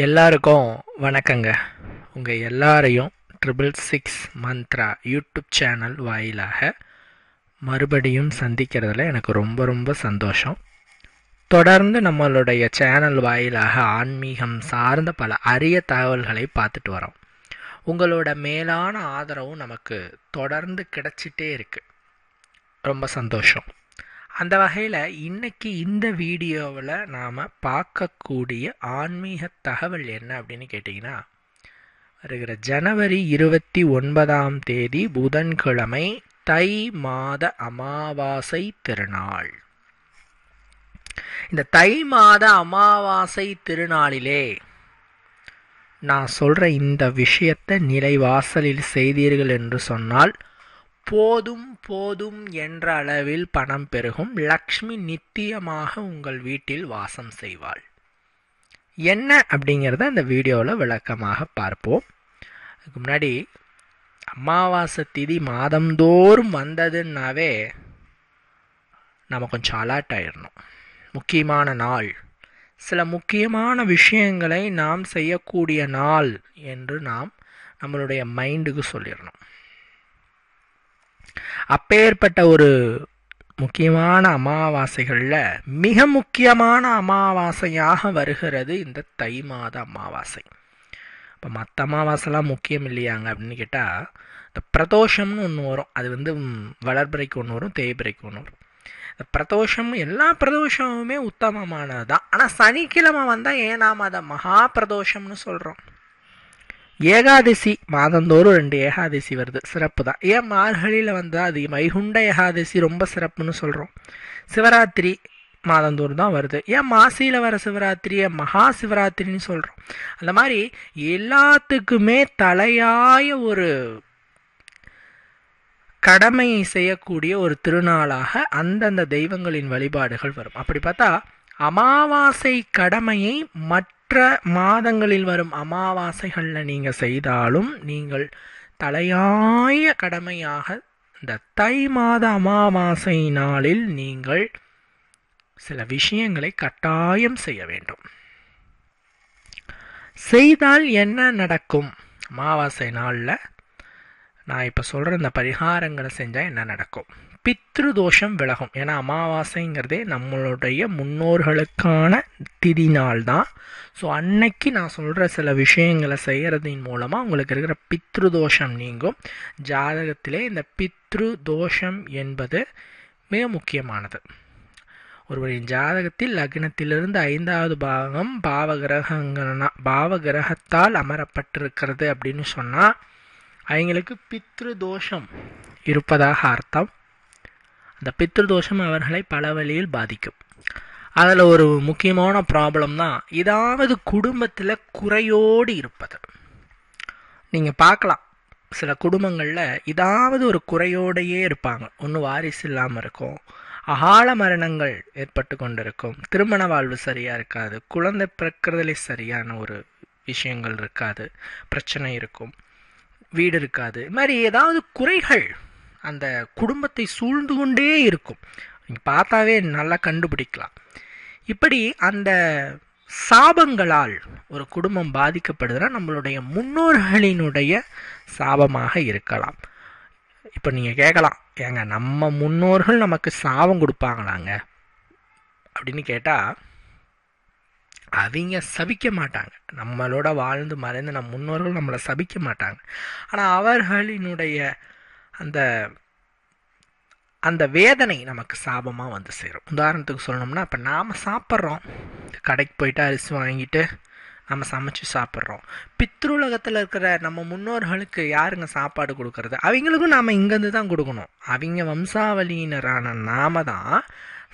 எல்லாருக்கும் வணக்கங்க. உங்கள் எல்லாரையும் 666 மந்த்ரா யூடியூப் சேனல் வாயிலாக மறுபடியும் சந்திக்கிறதுல எனக்கு ரொம்ப ரொம்ப சந்தோஷம். தொடர்ந்து நம்மளுடைய சேனல் வாயிலாக ஆன்மீகம் சார்ந்த பல அரிய தகவல்களை பார்த்துட்டு வரோம். உங்களோட மேலான ஆதரவும் நமக்கு தொடர்ந்து கிடைச்சிட்டே இருக்குது. ரொம்ப சந்தோஷம். அந்த வகையில் இன்னைக்கு இந்த வீடியோவில் நாம் பார்க்கக்கூடிய ஆன்மீக தகவல் என்ன அப்படின்னு கேட்டிங்கன்னா, வருகிற ஜனவரி 29 புதன்கிழமை தை மாத அமாவாசை திருநாள். இந்த தை மாத அமாவாசை திருநாளிலே நான் சொல்கிற இந்த விஷயத்தை நிலைவாசலில் செய்தீர்கள் என்று சொன்னால் போதும் போதும் என்ற அளவில் பணம் பெருகும். லக்ஷ்மி நித்தியமாக உங்கள் வீட்டில் வாசம் செய்வாள். என்ன அப்படிங்கிறத இந்த வீடியோவில் விளக்கமாக பார்ப்போம். அதுக்கு முன்னாடி அமாவாசை திதி மாதந்தோறும் வந்ததுன்னாவே நம்ம கொஞ்சம் அலர்ட் ஆயிடணும். முக்கியமான நாள், சில முக்கியமான விஷயங்களை நாம் செய்யக்கூடிய நாள் என்று நாம் நம்மளுடைய மைண்டுக்கு சொல்லிடணும். அப்பேற்பட்ட ஒரு முக்கியமான அமாவாசைகளில் மிக முக்கியமான அமாவாசையாக வருகிறது இந்த தை மாத அமாவாசை. இப்போ மற்ற அமாவாசைலாம் முக்கியம் இல்லையாங்க அப்படின்னு கேட்டால், இந்த பிரதோஷம்னு ஒன்று வரும். அது வளர்பிறைக்கு ஒன்று வரும், தேய்பிறைக்கு ஒன்று வரும். இந்த பிரதோஷம், எல்லா பிரதோஷமுமே உத்தமமானது தான். ஆனால் சனிக்கிழமை வந்தால் ஏன் நாம் அதை மகா பிரதோஷம்னு சொல்கிறோம்? ஏகாதசி மாதந்தோறும் 2 ஏகாதசி வருது, சிறப்பு தான். ஏன் மார்கழியில் வந்தால் அது வைகுண்ட ஏகாதசி ரொம்ப சிறப்புன்னு சொல்கிறோம்? சிவராத்திரி மாதந்தோறும் தான் வருது, ஏன் மாசியில் வர சிவராத்திரியை மகா சிவராத்திரின்னு சொல்கிறோம்? அந்த மாதிரி எல்லாத்துக்குமே தலையாய ஒரு கடமையை செய்யக்கூடிய ஒரு திருநாளாக அந்தந்த தெய்வங்களின் வழிபாடுகள் வரும். அப்படி பார்த்தா அமாவாசை கடமையை மற்ற மாதங்களில் வரும் அமாவாசைகளில் நீங்கள் செய்தாலும் நீங்கள் தலையாய கடமையாக இந்த தை மாத அமாவாசை நாளில் நீங்கள் சில விஷயங்களை கட்டாயம் செய்ய வேண்டும். செய்தால் என்ன நடக்கும்? அமாவாசை நாளில் நான் இப்போ சொல்கிற இந்த பரிகாரங்களை செஞ்சால் என்ன நடக்கும்? பித்ரு தோஷம் விலகும். ஏன்னா அமாவாசைங்கிறதே நம்மளுடைய முன்னோர்களுக்கான திதி நாள் தான். ஸோ அன்னைக்கு நான் சொல்கிற சில விஷயங்களை செய்கிறதின் மூலமாக உங்களுக்கு இருக்கிற பித்ரு தோஷம் நீங்கும். ஜாதகத்திலே இந்த பித்ரு தோஷம் என்பது மிக முக்கியமானது. ஒருவரின் ஜாதகத்தில் லக்னத்திலிருந்து 5வது பாகம் பாவகிரகத்தால் அமரப்பட்டிருக்கிறது அப்படின்னு சொன்னால் அவங்களுக்கு பித்ரு தோஷம் இருப்பதாக அர்த்தம். அந்த பித்ரு தோஷம் அவர்களை பல வழியில் பாதிக்கும். அதில் ஒரு முக்கியமான ப்ராப்ளம் தான் ஏதாவது குடும்பத்தில் குறையோடு இருப்பது. நீங்கள் பார்க்கலாம், சில குடும்பங்களில் ஏதாவது ஒரு குறையோடையே இருப்பாங்க. ஒன்று வாரிசு இல்லாமல் இருக்கும், அகால மரணங்கள் ஏற்பட்டு கொண்டிருக்கும், திருமண வாழ்வு சரியாக இருக்காது, குழந்தை பிறக்கிறதுலே சரியான ஒரு விஷயங்கள் இருக்காது, பிரச்சனை இருக்கும், வீடு இருக்காது. இது மாதிரி ஏதாவது குறைகள் அந்த குடும்பத்தை சூழ்ந்து கொண்டே இருக்கும். நீங்கள் பார்த்தாவே நல்லா கண்டுபிடிக்கலாம். இப்படி அந்த சாபங்களால் ஒரு குடும்பம் பாதிக்கப்படுதுன்னா நம்மளுடைய முன்னோர்களினுடைய சாபமாக இருக்கலாம். இப்போ நீங்கள் கேட்கலாம், ஏங்க நம்ம முன்னோர்கள் நமக்கு சாபம் கொடுப்பாங்களாங்க அப்படின்னு கேட்டால், அவங்க சபிக்க மாட்டாங்க. நம்மளோட வாழ்ந்து மறைந்து நம் முன்னோர்கள் நம்மளை சபிக்க மாட்டாங்க. ஆனால் அவர்களினுடைய அந்த வேதனை நமக்கு சாபமாக வந்து சேரும். உதாரணத்துக்கு சொல்லணும்னா, இப்போ நாம் சாப்பிட்றோம், கடைக்கு போயிட்டு அரிசி வாங்கிட்டு நம்ம சமைச்சு சாப்பிட்றோம். பித்ருலகத்தில் இருக்கிற நம்ம முன்னோர்களுக்கு யாருங்க சாப்பாடு கொடுக்கறது? அவங்களுக்கும் நாம் இங்கேருந்து தான் கொடுக்கணும். அவங்க வம்சாவளியினரான நாம தான்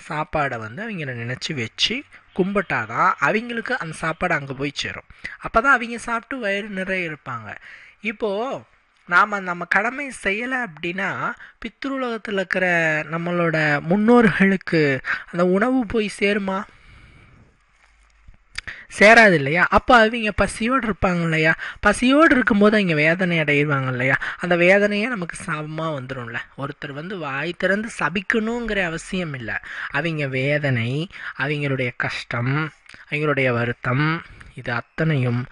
சாப்பாடை அவங்கள நினச்சி வச்சு கும்பிட்டாதான் அவங்களுக்கு அந்த சாப்பாடு அங்கே போய் சேரும். அப்போ தான் அவங்க சாப்பிட்டு வயிறு நிறைய இருப்பாங்க. இப்போது நாம் நம்ம கடமை செய்யலை அப்படின்னா பித்ருலகத்தில் இருக்கிற நம்மளோட முன்னோர்களுக்கு அந்த உணவு போய் சேருமா? சேராது இல்லையா? அப்போ அவங்க பசியோடு இருப்பாங்க இல்லையா? பசியோடு இருக்கும்போது அவங்க வேதனை அடைவாங்க இல்லையா? அந்த வேதனையே நமக்கு சாபமாக வந்துடும்ல. ஒருத்தர் வாய் திறந்து சபிக்கணுங்கிற அவசியம் இல்லை. அவங்க வேதனை, அவங்களுடைய கஷ்டம், அவங்களுடைய வருத்தம் இது அத்தனையும்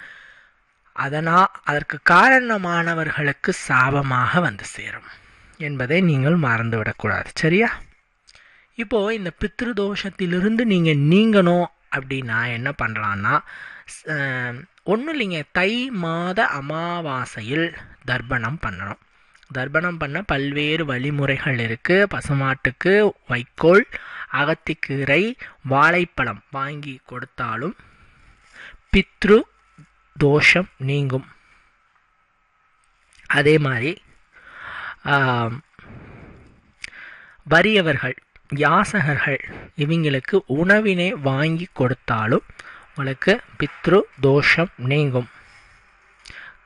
அதற்கு காரணமானவர்களுக்கு சாபமாக வந்து சேரும் என்பதை நீங்கள் மறந்துவிடக்கூடாது. சரியா? இப்போது இந்த பித்ருதோஷத்திலிருந்து நீங்கள் நீங்கணும் அப்படின்னா என்ன பண்ணலான்னா, ஒன்றும் இல்லைங்க, தை மாத அமாவாசையில் தர்ப்பணம் பண்ணணும். தர்ப்பணம் பண்ண பல்வேறு வழிமுறைகள் இருக்குது. பசுமாட்டுக்கு வைக்கோல், அகத்திக்கீரை, வாழைப்பழம் வாங்கி கொடுத்தாலும் பித்ரு தோஷம் நீங்கும். அதே மாதிரி வறியவர்கள், யாசகர்கள் இவங்களுக்கு உணவினை வாங்கி கொடுத்தாலும் உங்களுக்கு பித்ரு தோஷம் நீங்கும்.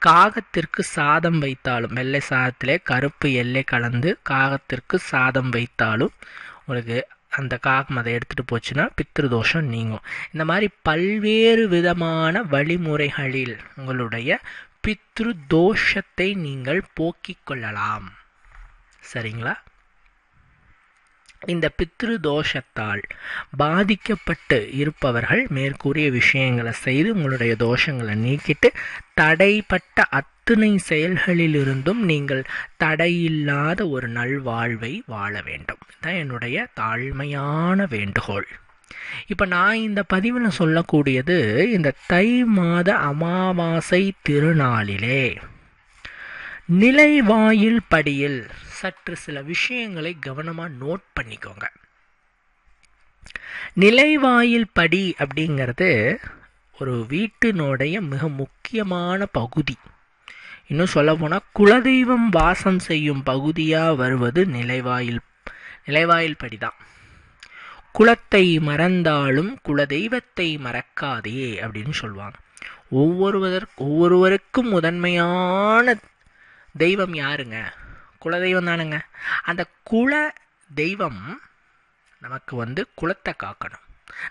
காகத்திற்கு சாதம் வைத்தாலும், வெள்ளை சாதத்திலே கருப்பு எல்லை கலந்து காகத்திற்கு சாதம் வைத்தாலும் உங்களுக்கு அந்த காகம் அதை எடுத்துகிட்டு போச்சுன்னா பித்ருதோஷம் நீங்கும். இந்த மாதிரி பல்வேறு விதமான வழிமுறைகளில் உங்களுடைய பித்ரு தோஷத்தை நீங்கள் போக்கிக் கொள்ளலாம். சரிங்களா? இந்த பித்ரு தோஷத்தால் பாதிக்கப்பட்டு இருப்பவர்கள் மேற்கூறிய விஷயங்களை செய்து உங்களுடைய தோஷங்களை நீக்கிட்டு தடைப்பட்ட அத்தனை செயல்களிலிருந்தும் நீங்கள் தடையில்லாத ஒரு நல்வாழ்வை வாழ வேண்டும். இதுதான் என்னுடைய தாழ்மையான வேண்டுகோள். இப்போ நான் இந்த பதிவில் சொல்லக்கூடியது, இந்த தை மாத அமாவாசை திருநாளிலே நிலைவாயில் படியில் சற்று சில விஷயங்களை கவனமாக நோட் பண்ணிக்கோங்க. நிலைவாயில் படி அப்படிங்கிறது ஒரு வீட்டினுடைய மிக முக்கியமான பகுதி. இன்னும் சொல்ல போனால் குலதெய்வம் வாசம் செய்யும் பகுதியாக வருவது நிலைவாயில் படி தான். குலத்தை மறந்தாலும் குலதெய்வத்தை மறக்காதே அப்படின்னு சொல்லுவாங்க. ஒவ்வொருவருக்கும் முதன்மையான தெய்வம் யாருங்க? குலதெய்வம் தானுங்க. அந்த குல தெய்வம் நமக்கு குலத்தை காக்கணும்,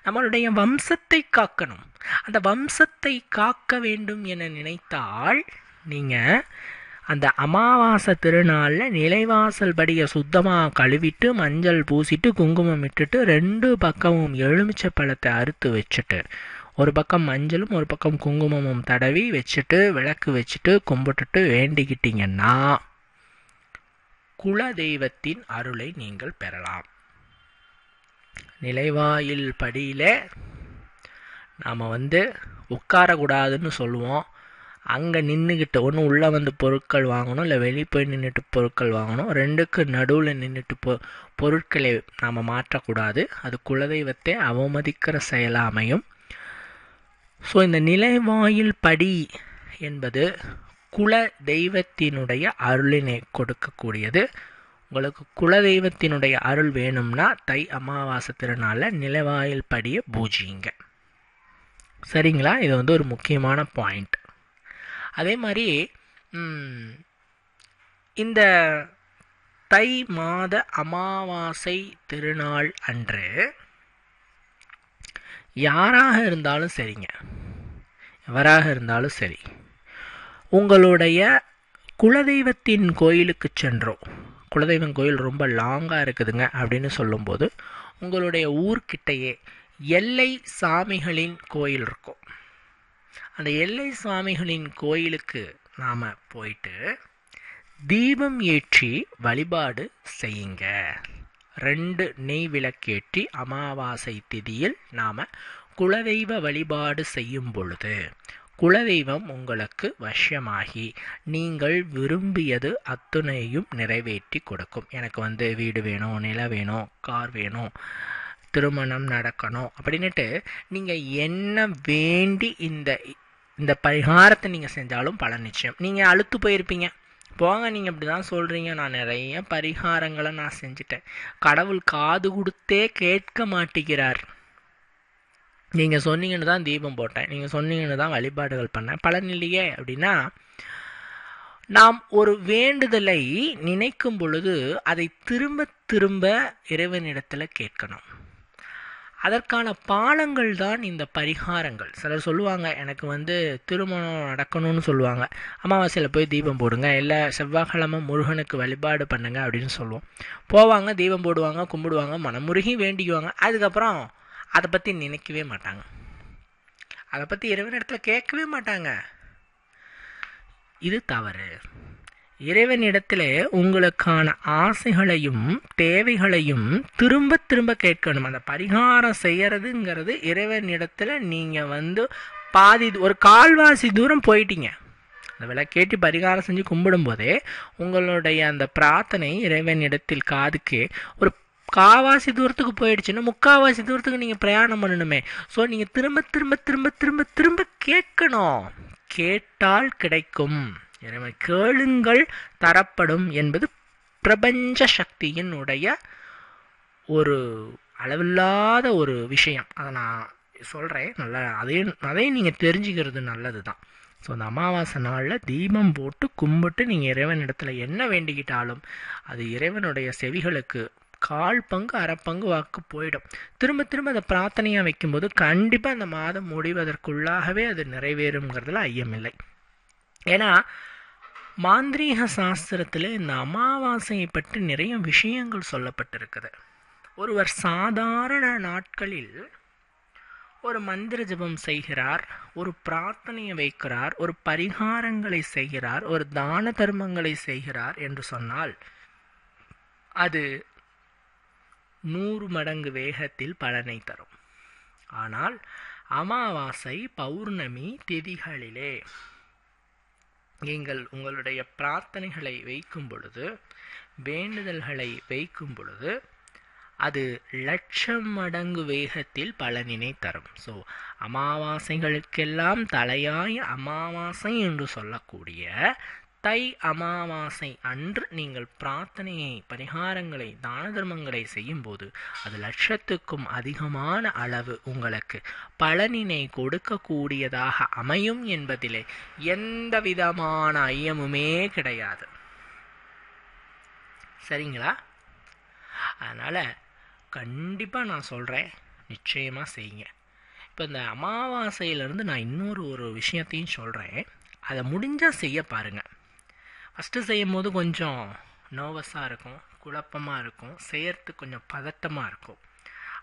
நம்மளுடைய வம்சத்தை காக்கணும். அந்த வம்சத்தை காக்க வேண்டும் என நினைத்தால் நீங்கள் அந்த அமாவாசை திருநாளில் நிலைவாசல் படியை சுத்தமாக கழுவிட்டு மஞ்சள் பூசிட்டு குங்குமம் இட்டுட்டு 2 பக்கமும் எலுமிச்சை பழத்தை அறுத்து வச்சுட்டு ஒரு பக்கம் மஞ்சளும் ஒரு பக்கம் குங்குமமும் தடவி வச்சுட்டு விளக்கு வச்சுட்டு கும்பிட்டுட்டு வேண்டிக்கிட்டீங்கன்னா குல தெய்வத்தின் அருளை நீங்கள் பெறலாம். நிலைவாயில் படியில் நாம் உட்காரக்கூடாதுன்னு சொல்லுவோம். அங்கே நின்றுக்கிட்டு ஒன்று உள்ளே பொருட்கள் வாங்கணும், இல்லை வெளியே போய் நின்றுட்டு பொருட்கள் வாங்கணும். 2க்கு நடுவில் நின்றுட்டு பொருட்களை நாம் மாற்றக்கூடாது. அது குலதெய்வத்தை அவமதிக்கிற செயலாக அமையும். ஸோ இந்த நிலைவாயில் படி என்பது குல தெய்வத்தினுடைய அருளினை கொடுக்கக்கூடியது. உங்களுக்கு குலதெய்வத்தினுடைய அருள் வேணும்னா தை அமாவாசை திருநாளில் நிலைவாயில் படியை பூஜிங்க. சரிங்களா? இது ஒரு முக்கியமான பாயிண்ட். அதே மாதிரி இந்த தை மாத அமாவாசை திருநாள் அன்று யாராக இருந்தாலும் சரிங்க, எவராக இருந்தாலும் சரி, உங்களுடைய குலதெய்வத்தின் கோயிலுக்கு சென்றோம். குலதெய்வம் கோயில் ரொம்ப லாங்காக இருக்குதுங்க அப்படின்னு சொல்லும்போது உங்களுடைய ஊர்கிட்டையே எல்லை சாமிகளின் கோயில் இருக்கும். அந்த எல்லை சாமிகளின் கோயிலுக்கு நாம் போயிட்டு தீபம் ஏற்றி வழிபாடு செய்யுங்க. 2 நெய் விளக்கேற்றி அமாவாசை திதியில் நாம் குலதெய்வ வழிபாடு செய்யும் பொழுது குலதெய்வம் உங்களுக்கு வசியமாகி நீங்கள் விரும்பியது அத்துணையும் நிறைவேற்றி கொடுக்கும். எனக்கு வீடு வேணும், நிலம் வேணும், கார் வேணும், திருமணம் நடக்கணும் அப்படின்ட்டு நீங்கள் என்ன வேண்டி இந்த பரிகாரத்தை நீங்கள் செஞ்சாலும் பலன் நிச்சயம். நீங்கள் அழுத்து போயிருப்பீங்க, போங்க நீங்கள் இப்படி தான் சொல்கிறீங்க, நான் நிறைய பரிகாரங்களை நான் செஞ்சுட்டேன், கடவுள் காது கொடுத்தே கேட்க மாட்டேங்கிறார், நீங்கள் சொன்னீங்கன்னு தான் தீபம் போட்டேன், நீங்கள் சொன்னீங்கன்னு தான் வழிபாடுகள் பண்ணேன், பலன் இல்லையே அப்படின்னா, நாம் ஒரு வேண்டுதலை நினைக்கும் பொழுது அதை திரும்ப திரும்ப இறைவனிடத்தில் கேட்கணும். அதற்கான பாலங்கள் தான் இந்த பரிகாரங்கள். சிலர் சொல்லுவாங்க, எனக்கு திருமணம் நடக்கணும்னு சொல்லுவாங்க, அமாவாசையில் போய் தீபம் போடுங்க, இல்லை செவ்வாய்க்கிழமை முருகனுக்கு வழிபாடு பண்ணுங்க அப்படின்னு சொல்லுவோம். போவாங்க, தீபம் போடுவாங்க, கும்பிடுவாங்க, மனமுருகி வேண்டிக்குவாங்க, அதுக்கப்புறம் அதை பற்றி நினைக்கவே மாட்டாங்க. அதை பற்றி இறைவனிடத்தில் கேட்கவே மாட்டாங்க. இது தவறு. இறைவனிடத்தில் உங்களுக்கான ஆசைகளையும் தேவைகளையும் திரும்ப திரும்ப கேட்கணும். அந்த பரிகாரம் செய்யறதுங்கிறது இறைவனிடத்தில் நீங்கள் பாதி ஒரு கால்வாசி தூரம் போயிட்டீங்க. அந்த விளக்கேற்றி பரிகாரம் செஞ்சு கும்பிடும் போதே உங்களுடைய அந்த பிரார்த்தனை இறைவனிடத்தில் காதுக்கு ஒரு காவாசி தூரத்துக்கு போயிடுச்சுன்னா முக்காவாசி தூரத்துக்கு நீங்கள் பிரயாணம் பண்ணணுமே. ஸோ நீங்கள் திரும்ப திரும்ப திரும்ப திரும்ப திரும்ப கேட்கணும். கேட்டால் கிடைக்கும். இறைவன் கேளுங்கள் தரப்படும் என்பது பிரபஞ்ச சக்தியினுடைய ஒரு அளவில்லாத ஒரு விஷயம். அதை நான் சொல்கிறேன். நல்லா அதையும் நீங்கள் தெரிஞ்சுக்கிறது நல்லது தான். ஸோ அந்த அமாவாசை நாளில் தீபம் போட்டு கும்பிட்டு நீங்கள் இறைவனிடத்தில் என்ன வேண்டிக்கிட்டாலும் அது இறைவனுடைய செவிகளுக்கு 1/4 பங்கு 1/2 பங்கு வாக்கு போயிடும். திரும்ப திரும்ப அதை பிரார்த்தனையாக வைக்கும்போது கண்டிப்பாக அந்த மாதம் முடிவதற்குள்ளாகவே அது நிறைவேறுங்கிறதுல ஐயமில்லை. ஏன்னா மாந்திரீக சாஸ்திரத்தில் இந்த அமாவாசையை பற்றி நிறைய விஷயங்கள் சொல்லப்பட்டிருக்குது. ஒருவர் சாதாரண நாட்களில் ஒரு மந்திர ஜபம் செய்கிறார், ஒரு பிரார்த்தனையை வைக்கிறார், ஒரு பரிகாரங்களை செய்கிறார், ஒரு தான தர்மங்களை செய்கிறார் என்று சொன்னால் அது 100 மடங்கு வேகத்தில் பலனை தரும். ஆனால் அமாவாசை பௌர்ணமி திதிகளிலே நீங்கள் உங்களுடைய பிரார்த்தனைகளை வைக்கும் பொழுது, வேண்டுதல்களை வைக்கும் பொழுது அது 1,00,000 மடங்கு வேகத்தில் பலனினை தரும். ஸோ அமாவாசைகளுக்கெல்லாம் தலையாய அமாவாசை என்று சொல்லக்கூடிய தை அமாவாசை அன்று நீங்கள் பிரார்த்தனையை பரிகாரங்களை தான தர்மங்களை செய்யும்போது அது 1,00,000க்கும் அதிகமான அளவு உங்களுக்கு பலனினை கொடுக்கக்கூடியதாக அமையும் என்பதிலே எந்த விதமான ஐயமுமே கிடையாது. சரிங்களா? அதனால் கண்டிப்பாக நான் சொல்கிறேன், நிச்சயமாக செய்யுங்க. இப்போ இந்த அமாவாசையிலேருந்து நான் இன்னொரு விஷயத்தையும் சொல்கிறேன். அதை முடிஞ்சால் செய்ய பாருங்கள். ஃபஸ்ட்டு செய்யும் போது கொஞ்சம் நர்வஸாக இருக்கும், குழப்பமாக இருக்கும், செய்யறதுக்கு கொஞ்சம் பதட்டமாக இருக்கும்.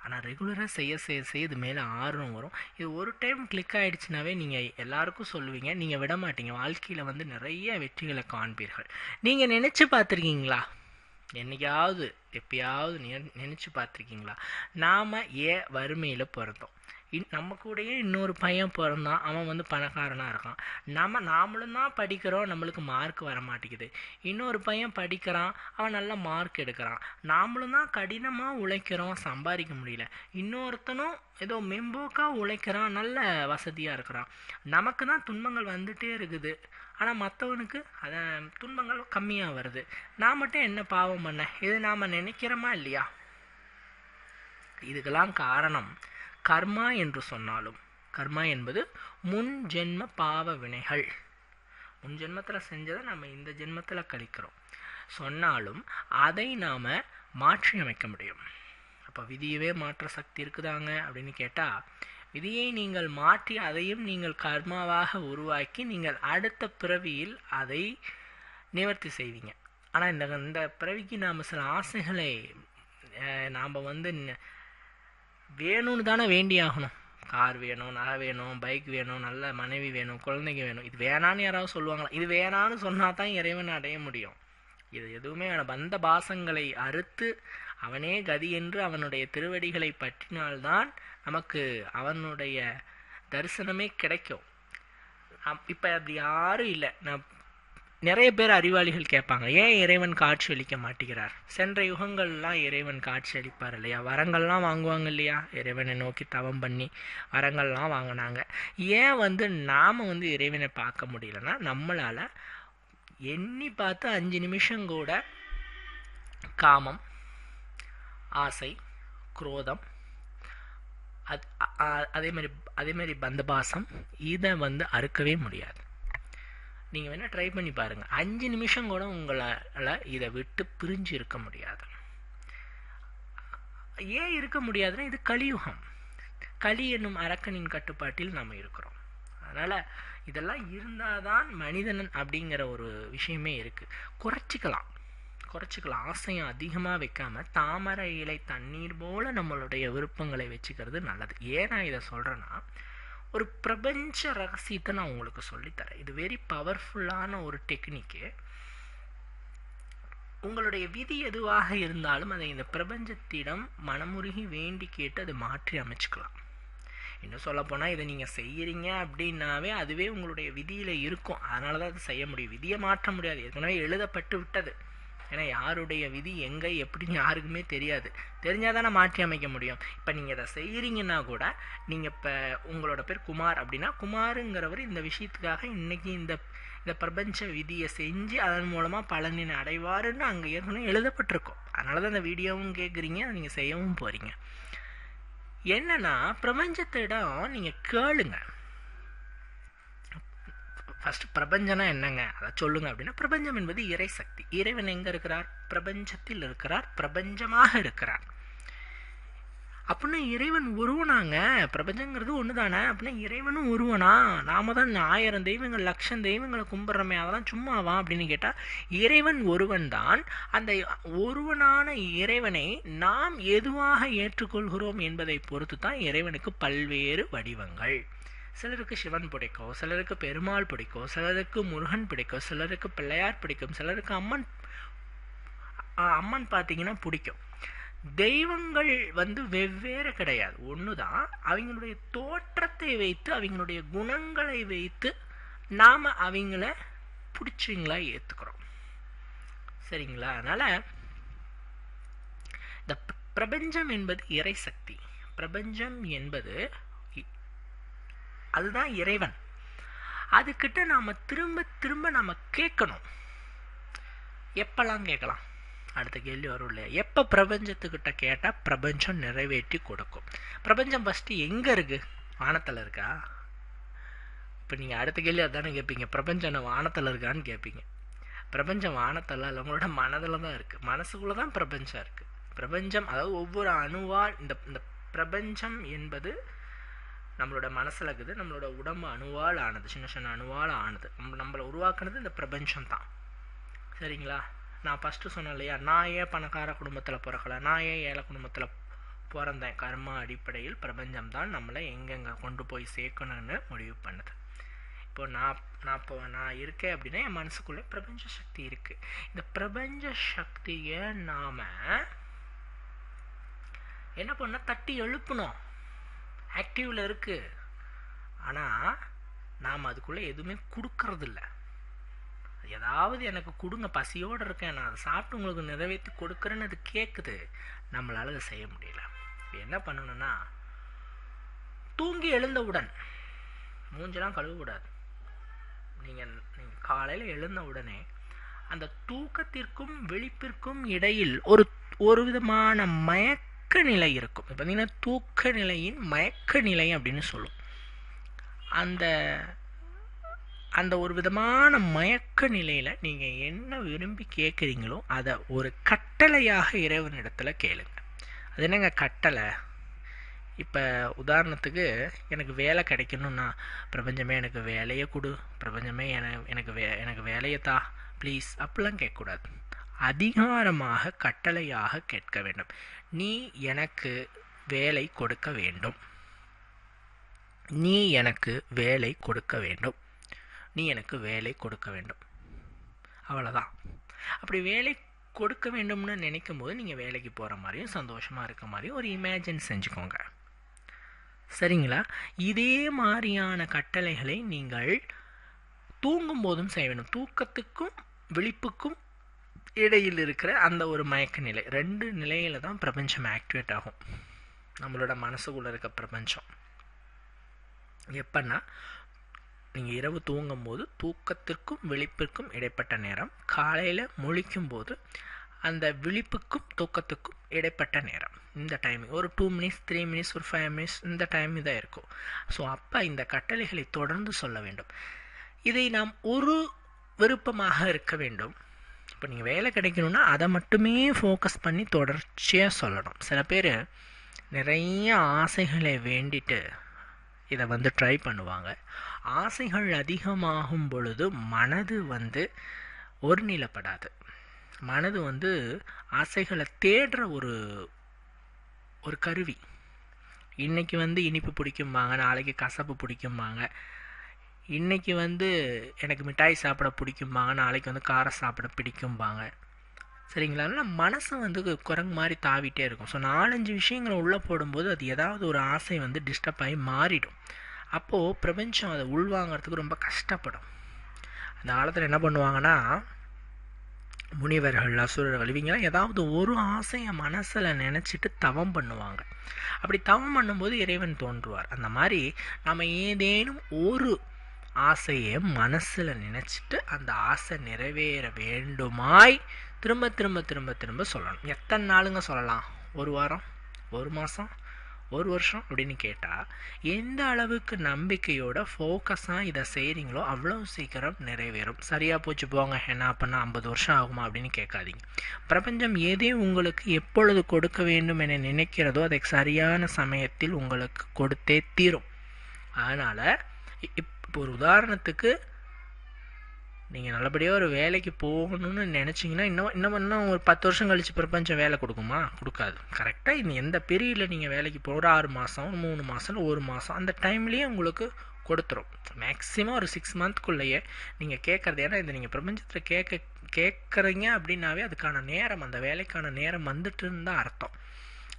ஆனால் ரெகுலராக செய்ய இது மேலே ஆர்வம் வரும். இது ஒரு டைம் கிளிக் ஆகிடுச்சுனாவே நீங்கள் எல்லாருக்கும் சொல்லுவீங்க, நீங்கள் விட மாட்டீங்க. வாழ்க்கையில் நிறைய வெற்றிகளை காண்பீர்கள். நீங்கள் நினச்சி பார்த்துருக்கீங்களா? என்னைக்காவது எப்பயாவது நினச்சி பார்த்துருக்கீங்களா? நாம் ஏன் வறுமையில் பிறந்தோம்? நம்ம கூடயே இன்னொரு பையன் பிறந்தான், அவன் பணக்காரனாக இருக்கான். நாமளும் தான் படிக்கிறோம், நம்மளுக்கு மார்க் வர மாட்டேங்குது. இன்னொரு பையன் படிக்கிறான், அவன் நல்ல மார்க் எடுக்கிறான். நாமளும் தான் கடினமாக உழைக்கிறோம், சம்பாதிக்க முடியல. இன்னொருத்தனும் ஏதோ மெம்போக்காக உழைக்கிறான், நல்ல வசதியாக இருக்கிறான். நமக்கு தான் துன்பங்கள் வந்துகிட்டே இருக்குது, ஆனால் மற்றவனுக்கு அதை துன்பங்கள் கம்மியாக வருது. நான் மட்டும் என்ன பாவம் பண்ண? இது நாம் நினைக்கிறோமா இல்லையா? இதுக்கெல்லாம் காரணம் கர்மா என்று சொன்னாலும், கர்மா என்பது முன் ஜென்ம பாவ வினைகள். முன் ஜென்மத்தில் செஞ்சதை நம்ம இந்த ஜென்மத்தில் கழிக்கிறோம் சொன்னாலும் அதை நாம் மாற்றி அமைக்க முடியும். அப்போ விதியவே மாற்ற சக்தி இருக்குதாங்க அப்படின்னு கேட்டால், விதியை நீங்கள் மாற்றி அதையும் நீங்கள் கர்மாவாக உருவாக்கி நீங்கள் அடுத்த பிறவியில் அதை நிவர்த்தி செய்வீங்க. ஆனால் இந்த பிறவிக்கு நாம் சில ஆசைகளை நாம் வேணும்னு தானே வேண்டி ஆகணும். கார் வேணும், நகை வேணும், பைக் வேணும், நல்ல மனைவி வேணும், குழந்தைங்க வேணும். இது வேணான்னு யாராவது சொல்லுவாங்களா? இது வேணான்னு சொன்னால் தான் இறைவனை அடைய முடியும். இது எதுவுமே பந்த பாசங்களை அறுத்து அவனே கதி என்று அவனுடைய திருவடிகளை பற்றினால்தான் நமக்கு அவனுடைய தரிசனமே கிடைக்கும். இப்போ அப்படி யாரும் இல்லை. நான் நிறைய பேர் அறிவாளிகள் கேட்பாங்க, ஏன் இறைவன் காட்சி அளிக்க மாட்டேங்கிறார்? சென்ற யுகங்கள்லாம் இறைவன் காட்சி அளிப்பார் இல்லையா? வரங்கள்லாம் வாங்குவாங்க இல்லையா? இறைவனை நோக்கி தவம் பண்ணி வரங்கள்லாம் வாங்கினாங்க. ஏன் நாம் இறைவனை பார்க்க முடியலன்னா, நம்மளால் எண்ணி பார்த்து 5 நிமிஷம் கூட காமம், ஆசை, குரோதம், அதே மாதிரி பந்தபாசம் இதை அறுக்கவே முடியாது. நீங்கள் வேணால் ட்ரை பண்ணி பாருங்கள். 5 நிமிஷம் கூட உங்களால் இதை விட்டு பிரிஞ்சு இருக்க முடியாது. ஏன் இருக்க முடியாதுன்னா, இது கலியுகம். களி என்னும் அரக்கனின் கட்டுப்பாட்டில் நாம் இருக்கிறோம். அதனால் இதெல்லாம் இருந்தால் தான் மனிதன் அப்படிங்கிற ஒரு விஷயமே இருக்குது. குறைச்சிக்கலாம். ஆசையும் அதிகமாக வைக்காமல் தாமரை இலை தண்ணீர் போல் நம்மளுடைய விருப்பங்களை வச்சுக்கிறது நல்லது. ஏன் நான் இதை சொல்கிறேன்னா, ஒரு பிரபஞ்ச ரகசியத்தை நான் உங்களுக்கு சொல்லித்தரேன். இது வெரி பவர்ஃபுல்லான ஒரு டெக்னிக்கு. உங்களுடைய விதி எதுவாக இருந்தாலும் அதை இந்த பிரபஞ்சத்திடம் மனமுருகி வேண்டி கேட்டு அதை மாற்றி அமைச்சுக்கலாம். இன்னும் சொல்லப்போனால் இதை நீங்கள் செய்கிறீங்க அப்படின்னாவே அதுவே உங்களுடைய விதியில் இருக்கும். அதனால தான் அது செய்ய முடியும். விதியை மாற்ற முடியாது, ஏற்கனவே எழுதப்பட்டு விட்டது. ஏன்னா யாருடைய விதி எங்கே எப்படின்னு யாருக்குமே தெரியாது. தெரிஞ்சால் தானே மாற்றி அமைக்க முடியும். இப்போ நீங்கள் இதை செய்கிறீங்கன்னா கூட, நீங்கள் இப்போ உங்களோட பேர் குமார் அப்படின்னா, குமாருங்கிறவர் இந்த விஷயத்துக்காக இன்னைக்கு இந்த பிரபஞ்ச விதியை செஞ்சு அதன் மூலமாக பலனினை அடைவாருன்னு அங்கே ஏற்கனவே எழுதப்பட்டிருக்கும். அதனால தான் இந்த வீடியோவும் கேட்குறீங்க, அதை நீங்கள் செய்யவும் போகிறீங்க. என்னன்னா பிரபஞ்சத்திடம் நீங்கள் கேளுங்க. ஃபர்ஸ்ட் பிரபஞ்சனா என்னங்க அதை சொல்லுங்க அப்படின்னா, பிரபஞ்சம் என்பது இறை சக்தி. இறைவன் எங்க இருக்கிறார்? பிரபஞ்சத்தில் இருக்கிறார், பிரபஞ்சமாக இருக்கிறார். அப்படின்னா இறைவன் ஒருவனாங்க. பிரபஞ்சங்கிறது ஒன்று தானே. அப்படின்னா இறைவனும் ஒருவனா? நாம தான் 1000 தெய்வங்கள் 1,00,000 தெய்வங்களை கும்பிட்றோமே, அதெல்லாம் சும்மாவா அப்படின்னு கேட்டால், இறைவன் ஒருவன் தான். அந்த ஒருவனான இறைவனை நாம் எதுவாக ஏற்றுக்கொள்கிறோம் என்பதை பொறுத்து தான் இறைவனுக்கு பல்வேறு வடிவங்கள். சிலருக்கு சிவன் பிடிக்கும், சிலருக்கு பெருமாள் பிடிக்கும், சிலருக்கு முருகன் பிடிக்கும், சிலருக்கு பிள்ளையார் பிடிக்கும், சிலருக்கு அம்மன் பார்த்தீங்கன்னா பிடிக்கும். தெய்வங்கள் வெவ்வேறு கிடையாது, ஒன்று தான். அவங்களுடைய தோற்றத்தை வைத்து, அவங்களுடைய குணங்களை வைத்து நாம் அவங்கள பிடிச்சிங்களா ஏற்றுக்கிறோம். சரிங்களா? அதனால் இந்த பிரபஞ்சம் என்பது இறை சக்தி. பிரபஞ்சம் என்பது அதுதான் இறைவன். அதுக்கிட்ட நாம் திரும்ப திரும்ப நம்ம கேட்கணும். எப்பெல்லாம் கேட்கலாம்? அடுத்த கேள்வி வரும் இல்லையா? எப்போ பிரபஞ்சத்துக்கிட்ட கேட்டால் பிரபஞ்சம் நிறைவேற்றி கொடுக்கும். பிரபஞ்சம் ஃபஸ்ட்டு எங்கே இருக்குது? வானத்தில் இருக்கா? இப்போ நீங்கள் அடுத்த கேள்வி அதானே கேட்பீங்க, பிரபஞ்சம் வானத்தில் இருக்கான்னு கேட்பீங்க. பிரபஞ்சம் வானத்தில் இல்லை, உங்களோட மனதில் தான் இருக்குது. மனசுக்குள்ளே தான் பிரபஞ்சம் இருக்குது. பிரபஞ்சம் அதாவது ஒவ்வொரு அணுவால் இந்த பிரபஞ்சம் என்பது நம்மளோட மனசில் இருக்குது. நம்மளோட உடம்பு அணுவால் ஆனது, சின்ன சின்ன அணுவால் ஆனது. நம்மளை உருவாக்குனது இந்த பிரபஞ்சம் தான். சரிங்களா? நான் ஃபஸ்ட்டு சொன்னேன் இல்லையா, நான் ஏன் பணக்கார குடும்பத்தில் பிறக்கலை, நான் ஏன் ஏழை குடும்பத்தில் பிறந்தேன். கர்மா அடிப்படையில் பிரபஞ்சம் தான் நம்மளை எங்கெங்கே கொண்டு போய் சேர்க்கணும்னு முடிவு பண்ணுது. இப்போ நான் இருக்கேன் அப்படின்னா என் மனசுக்குள்ளே பிரபஞ்ச சக்தி இருக்குது. இந்த பிரபஞ்ச சக்தியை நாம் என்ன பண்ண, தட்டி எழுப்பணும். ஆக்டிவில் இருக்குது. ஆனால் நாம் அதுக்குள்ளே எதுவுமே கொடுக்கறதில்ல. ஏதாவது எனக்கு கொடுங்க, பசியோடு இருக்கேன், நான் அதை சாப்பிட்டு உங்களுக்கு நிறைவேற்றி கொடுக்குறேன்னு அது கேட்குது. நம்மளால் அதை செய்ய முடியல. என்ன பண்ணணும்னா, தூங்கி எழுந்தவுடன் மூஞ்செல்லாம் கழுவக்கூடாது. நீங்கள் காலையில் எழுந்த உடனே அந்த தூக்கத்திற்கும் விழிப்பிற்கும் இடையில் ஒரு விதமான மயக்க நிலை இருக்கும். இப்போ பார்த்தீங்கன்னா தூக்க நிலையின் மயக்க நிலை அப்படின்னு சொல்லும். அந்த ஒரு விதமான மயக்க நிலையில் நீங்கள் என்ன விரும்பி கேட்குறீங்களோ அதை ஒரு கட்டளையாக இறைவனிடத்தில் கேளுங்க. அது என்னங்க கட்டளை? இப்போ உதாரணத்துக்கு எனக்கு வேலை கிடைக்கணும்னா, பிரபஞ்சமே எனக்கு வேலையை கொடு, பிரபஞ்சமே எனக்கு வேலையை தா ப்ளீஸ், அப்படிலாம் கேட்கக்கூடாது. அதிகாரமாக கட்டளையாக கேட்க வேண்டும். நீ எனக்கு வேலை கொடுக்க வேண்டும், நீ எனக்கு வேலை கொடுக்க வேண்டும், நீ எனக்கு வேலை கொடுக்க வேண்டும். அவ்வளோதான். அப்படி வேலை கொடுக்க வேண்டும்னு நினைக்கும் போது நீங்கள் வேலைக்கு போகிற மாதிரியும் சந்தோஷமாக இருக்க மாதிரியும் ஒரு இமேஜின் செஞ்சுக்கோங்க. சரிங்களா? இதே மாதிரியான கட்டளைகளை நீங்கள் தூங்கும் போதும் செய்ய வேண்டும். தூக்கத்துக்கும் விழிப்புக்கும் இடையில் இருக்கிற அந்த ஒரு மயக்க நிலை, 2 நிலையில தான் பிரபஞ்சம் ஆக்டிவேட் ஆகும். நம்மளோட மனசுக்குள்ளே இருக்க பிரபஞ்சம் எப்பன்னா, நீங்கள் இரவு தூங்கும்போது தூக்கத்திற்கும் விழிப்பிற்கும் இடைப்பட்ட நேரம், காலையில் முழிக்கும் போது அந்த விழிப்புக்கும் தூக்கத்துக்கும் இடைப்பட்ட நேரம். இந்த டைமிங் ஒரு 2 minutes 3 minutes ஒரு 5 minutes இந்த டைம் தான் இருக்கும். ஸோ அப்போ இந்த கட்டளைகளை தொடர்ந்து சொல்ல வேண்டும். இதை நாம் ஒரு விருப்பமாக இருக்க வேண்டும். இப்போ நீங்கள் வேலை கிடைக்கணும்னா அதை மட்டுமே ஃபோக்கஸ் பண்ணி தொடர்ச்சியாக சொல்லணும். சில பேர் நிறைய ஆசைகளை வேண்டிட்டு இதை ட்ரை பண்ணுவாங்க. ஆசைகள் அதிகமாகும் பொழுது மனது ஒருநிலைப்படாது. மனது ஆசைகளை தேடுற ஒரு கருவி. இன்றைக்கி இனிப்பு பிடிக்கும்பாங்க, நாளைக்கு கசப்பு பிடிக்கும்பாங்க. இன்றைக்கி எனக்கு மிட்டாய் சாப்பிட பிடிக்கும்பாங்க, நாளைக்கு காரம் சாப்பிட பிடிக்கும்பாங்க. சரிங்களா? அதனால் மனசு குரங்கு மாதிரி தாவிட்டே இருக்கும். ஸோ 4-5 விஷயங்களை உள்ளே போடும்போது அது ஏதாவது ஒரு ஆசை டிஸ்டர்ப் ஆகி மாறிடும். அப்போது பிரபஞ்சம் அதை உள்வாங்கிறதுக்கு ரொம்ப கஷ்டப்படும். அந்த காலத்தில் என்ன பண்ணுவாங்கன்னா, முனிவர்கள், அசுரர்கள் இவங்கெல்லாம் ஏதாவது ஒரு ஆசையை மனசில் நினச்சிட்டு தவம் பண்ணுவாங்க. அப்படி தவம் பண்ணும்போது இறைவன் தோன்றுவார். அந்த மாதிரி நம்ம ஏதேனும் ஒரு ஆசையை மனசில் நினச்சிட்டு அந்த ஆசை நிறைவேற வேண்டுமாய் திரும்ப திரும்ப திரும்ப திரும்ப சொல்லணும். எத்தனை நாளுங்க சொல்லலாம்? 1 வாரம், 1 மாதம், 1 வருஷம் அப்படின்னு கேட்டால், எந்த அளவுக்கு நம்பிக்கையோட ஃபோக்கஸாக இதை செய்கிறீங்களோ அவ்வளோ சீக்கிரம் நிறைவேறும். சரியாக போச்சு போங்க, என்ன பண்ணால் 50 வருஷம் ஆகுமா அப்படின்னு கேட்காதீங்க. பிரபஞ்சம் எதை உங்களுக்கு எப்பொழுது கொடுக்க வேண்டும் என நினைக்கிறதோ அதை சரியான சமயத்தில் உங்களுக்கு கொடுத்தே தீரும். அதனால் இப்போ ஒரு உதாரணத்துக்கு, நீங்கள் நல்லபடியாக ஒரு வேலைக்கு போகணும்னு நினச்சிங்கன்னா இன்னும் ஒரு 10 வருஷம் கழித்து பிரபஞ்சம் வேலை கொடுக்குமா? கொடுக்காது. கரெக்டாக இன்னும் எந்த பீரியடில் நீங்கள் வேலைக்கு போகிற 6 மாதம், 3 மாதம், 1 மாதம் அந்த டைம்லேயே உங்களுக்கு கொடுத்துரும். மேக்ஸிமம் ஒரு 6 மந்த்க்குள்ளேயே நீங்கள் கேட்குறது. ஏன்னா இது நீங்கள் பிரபஞ்சத்தில் கேட்குறீங்க அப்படின்னாவே அதுக்கான நேரம், அந்த வேலைக்கான நேரம் வந்துட்டுன்னு தான் அர்த்தம்.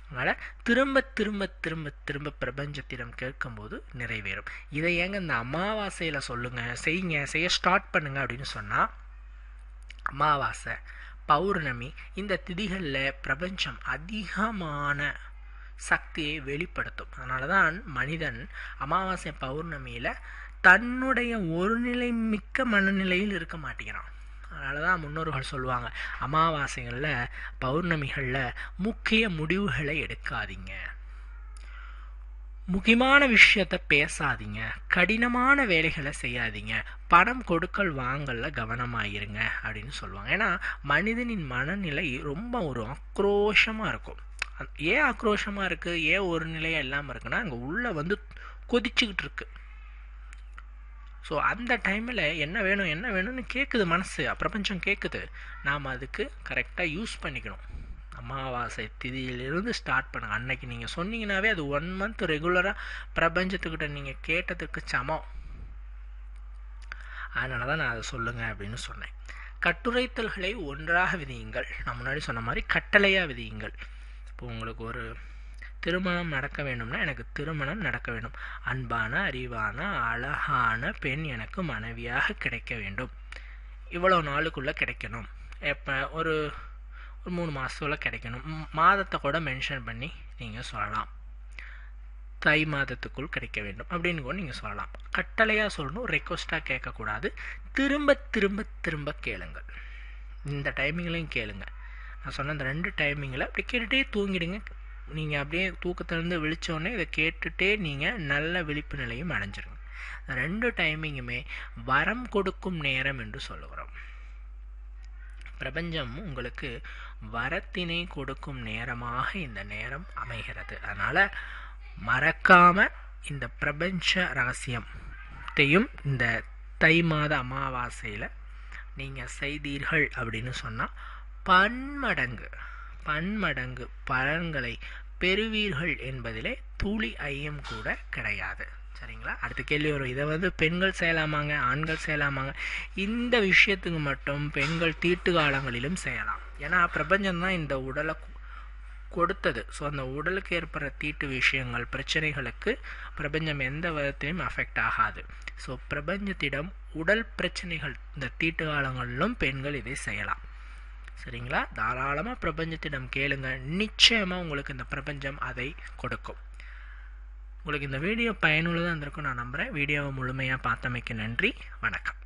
அதனால் திரும்ப திரும்ப திரும்ப திரும்ப பிரபஞ்சத்திடம் கேட்கும்போது நிறைவேறும். இதை ஏங்க இந்த அமாவாசையில் சொல்லுங்கள், செய்ய ஸ்டார்ட் பண்ணுங்க அப்படின்னு சொன்னால், அமாவாசை, பௌர்ணமி இந்த திதிகளில் பிரபஞ்சம் அதிகமான சக்தியை வெளிப்படுத்தும். அதனால தான் மனிதன் அமாவாசை பௌர்ணமியில் தன்னுடைய ஒருநிலை மிக்க மனநிலையில் இருக்க மாட்டேங்கிறான். அதனால தான் முன்னோர்கள் சொல்லுவாங்க, அமாவாசைகளில், பௌர்ணமிகளில் முக்கிய முடிவுகளை எடுக்காதீங்க, முக்கியமான விஷயத்தை பேசாதீங்க, கடினமான வேலைகளை செய்யாதீங்க, பணம் கொடுக்கல் வாங்கல கவனமாயிருங்க அப்படின்னு சொல்லுவாங்க. ஏன்னா மனிதனின் மனநிலை ரொம்ப ஒரு ஆக்ரோஷமாக இருக்கும். ஏன் ஆக்ரோஷமாக இருக்குது, ஏன் ஒரு நிலையாக இல்லாமல் இருக்குன்னா, அங்கே உள்ளே கொதிச்சுக்கிட்டு இருக்கு. ஸோ அந்த டைமில் என்ன வேணும்னு கேட்குது மனசு, பிரபஞ்சம் கேட்குது. நாம் அதுக்கு கரெக்டாக யூஸ் பண்ணிக்கணும். அமாவாசை திதியிலிருந்து ஸ்டார்ட் பண்ணுங்கள். அன்னைக்கு நீங்கள் சொன்னீங்கன்னாவே அது 1 மந்த் ரெகுலராக பிரபஞ்சத்துக்கிட்ட நீங்கள் கேட்டதுக்கு சமம். அதனால தான் நான் அதை சொல்லுங்கள் அப்படின்னு சொன்னேன். கட்டுரைத்தல்களை ஒன்றாக விதியுங்கள். நான் முன்னாடி சொன்ன மாதிரி கட்டளையாக விதியுங்கள். இப்போ உங்களுக்கு ஒரு திருமணம் நடக்க வேண்டும்னா, எனக்கு திருமணம் நடக்க வேண்டும், அன்பான, அறிவான, அழகான பெண் எனக்கு மனைவியாக கிடைக்க வேண்டும், இவ்வளோ நாளுக்குள்ளே கிடைக்கணும், எப்போ ஒரு 3 மாதத்துக்குள்ளே கிடைக்கணும், மாதத்தை கூட மென்ஷன் பண்ணி நீங்கள் சொல்லலாம், தை மாதத்துக்குள் கிடைக்க வேண்டும் அப்படின்னு கூட நீங்கள் சொல்லலாம். கட்டளையாக சொல்லணும், ரெக்வஸ்ட்டாக கேட்கக்கூடாது. திரும்ப திரும்ப திரும்ப கேளுங்கள். இந்த டைமிங்லையும் கேளுங்க. நான் சொன்ன அந்த 2 டைமிங்கில் அப்படி கேட்டுகிட்டே தூங்கிடுங்க. நீங்கள் அப்படியே தூக்கத்திலேருந்து விழித்தோடனே இதை கேட்டுகிட்டே நீங்கள் நல்ல விழிப்பு நிலையும் அடைஞ்சிருங்க. 2 டைமிங்குமே வரம் கொடுக்கும் நேரம் என்று சொல்லுகிறோம். பிரபஞ்சம் உங்களுக்கு வரத்தினை கொடுக்கும் நேரமாக இந்த நேரம் அமைகிறது. அதனால் மறக்காமல் இந்த பிரபஞ்ச ரகசியத்தையும் இந்த தை மாத அமாவாசையில் நீங்கள் செய்தீர்கள் அப்படின்னு சொன்னால் பன்மடங்கு பலன்களை பெறுவீர்கள் என்பதிலே துளி ஐயம் கூட கிடையாது. சரிங்களா? அடுத்த கேள்வி வரும், இதை பெண்கள் செய்யலாமாங்க, ஆண்கள் செய்யலாமாங்க? இந்த விஷயத்துக்கு மட்டும் பெண்கள் தீட்டு காலங்களிலும் செய்யலாம். ஏன்னா பிரபஞ்சம்தான் இந்த உடலை கொடுத்தது. ஸோ அந்த உடலுக்கு ஏற்படுற தீட்டு விஷயங்கள், பிரச்சனைகளுக்கு பிரபஞ்சம் எந்த விதத்திலையும் அஃபெக்ட் ஆகாது. ஸோ பிரபஞ்சத்திடம் உடல் பிரச்சனைகள் இந்த தீட்டு காலங்களிலும் பெண்கள் இதை செய்யலாம். சரிங்களா? தாராளமாக பிரபஞ்சத்திடம் கேளுங்க, நிச்சயமாக உங்களுக்கு இந்த பிரபஞ்சம் அதை கொடுக்கும். உங்களுக்கு இந்த வீடியோ பயனுள்ளதாக இருந்திருக்கும் நான் நம்புகிறேன். வீடியோவை முழுமையாக பார்த்தமைக்கு நன்றி. வணக்கம்.